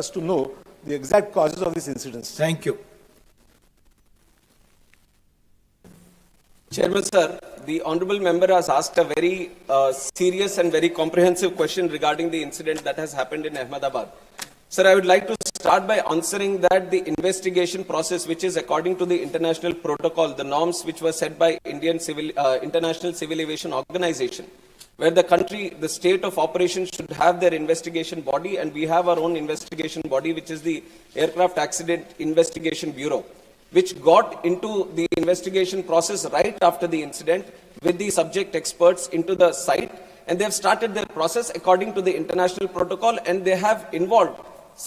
us to know the exact causes of these incidents. Thank you. Chairman sir, the honourable member has asked a very serious and very comprehensive question regarding the incident that has happened in Ahmedabad. Sir, I would like to start by answering that the investigation process, which is according to the international protocol, the norms which were set by International Civil Aviation Organization, where the state of operation should have their investigation body, and we have our own investigation body, which is the Aircraft Accident Investigation Bureau, which got into the investigation process right after the incident with the subject experts into the site, and they have started their process according to the international protocol, and they have involved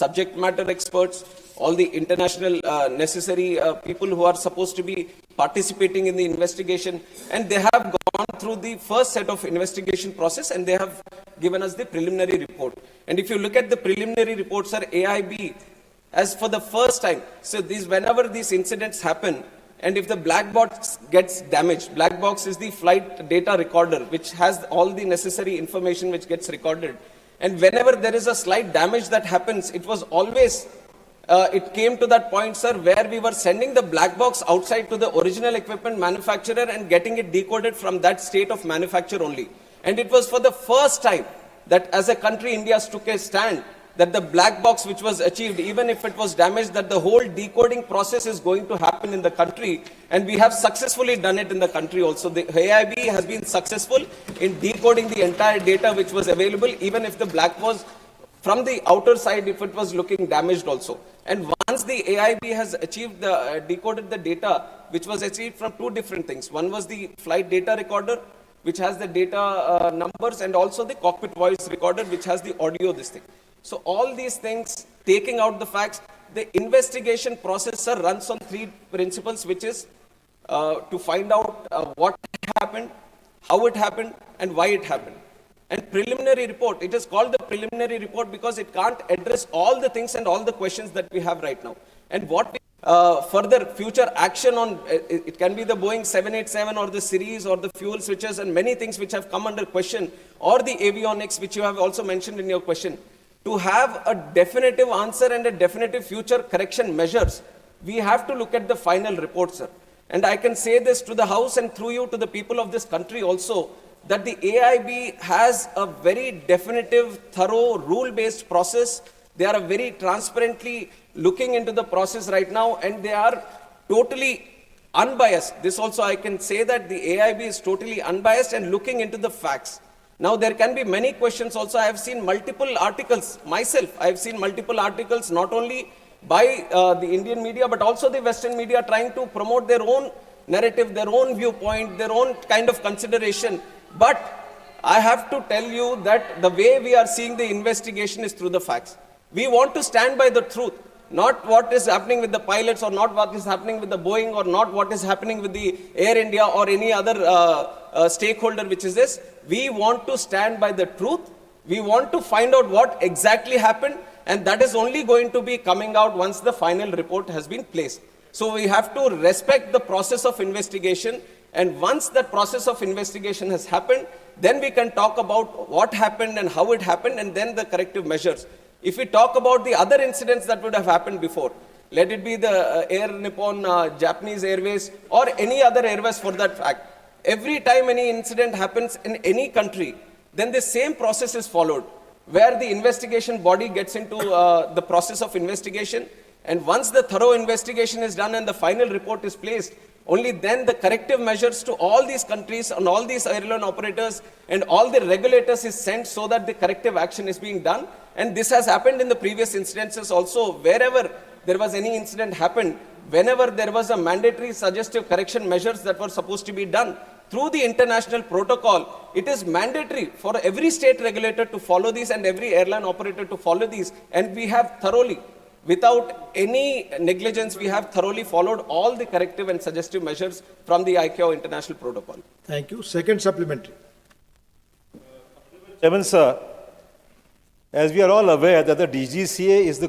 subject matter experts, all the international necessary people who are supposed to be participating in the investigation, and they have gone through the first set of investigation process, and they have given us the preliminary report. And if you look at the preliminary report, sir, AIB, as for the first time, so whenever these incidents happen, and if the black box gets damaged, black box is the flight data recorder, which has all the necessary information which gets recorded. And whenever there is a slight damage that happens, it was always, it came to that point, sir, where we were sending the black box outside to the original equipment manufacturer and getting it decoded from that state of manufacture only. And it was for the first time that as a country, India took a stand that the black box which was achieved, even if it was damaged, that the whole decoding process is going to happen in the country, and we have successfully done it in the country also. The AIB has been successful in decoding the entire data which was available, even if the black was from the outer side, if it was looking damaged also. And once the AIB has achieved decoded the data, which was achieved from two different things. One was the flight data recorder, which has the data numbers, and also the cockpit voice recorder, which has the audio, this thing. So all these things, taking out the facts, the investigation process, sir, runs on three principles, which is to find out what happened, how it happened, and why it happened. And preliminary report, it is called the preliminary report because it can't address all the things and all the questions that we have right now. And what we, further future action on, it can be the Boeing 787 or the series or the fuel switches and many things which have come under question, or the avionics, which you have also mentioned in your question. To have a definitive answer and a definitive future correction measures, we have to look at the final report, sir. And I can say this to the House and through you to the people of this country also, that the AIB has a very definitive, thorough, rule-based process. They are very transparently looking into the process right now, and they are totally unbiased. This also I can say that the AIB is totally unbiased and looking into the facts. Now, there can be many questions also. I have seen multiple articles myself. I have seen multiple articles not only by the Indian media, but also the Western media trying to promote their own narrative, their own viewpoint, their own kind of consideration. But I have to tell you that the way we are seeing the investigation is through the facts. We want to stand by the truth, not what is happening with the pilots or not what is happening with the Boeing or not what is happening with the Air India or any other stakeholder which is this. We want to stand by the truth. We want to find out what exactly happened, and that is only going to be coming out once the final report has been placed. So we have to respect the process of investigation, and once that process of investigation has happened, then we can talk about what happened and how it happened, and then the corrective measures. If we talk about the other incidents that would have happened before, let it be the Air Nippon, Japanese Airways, or any other airways for that fact, every time any incident happens in any country, then the same process is followed, where the investigation body gets into the process of investigation, and once the thorough investigation is done and the final report is placed, only then the corrective measures to all these countries and all these airline operators and all the regulators is sent so that the corrective action is being done. And this has happened in the previous incidences also. Wherever there was any incident happened, whenever there was a mandatory suggestive correction measures that were supposed to be done through the international protocol, it is mandatory for every state regulator to follow these and every airline operator to follow these. And we have thoroughly, without any negligence, we have thoroughly followed all the corrective and suggestive measures from the ICAO international protocol. Thank you. Second supplementary. Chairman, sir, as we are all aware that the DGCA is the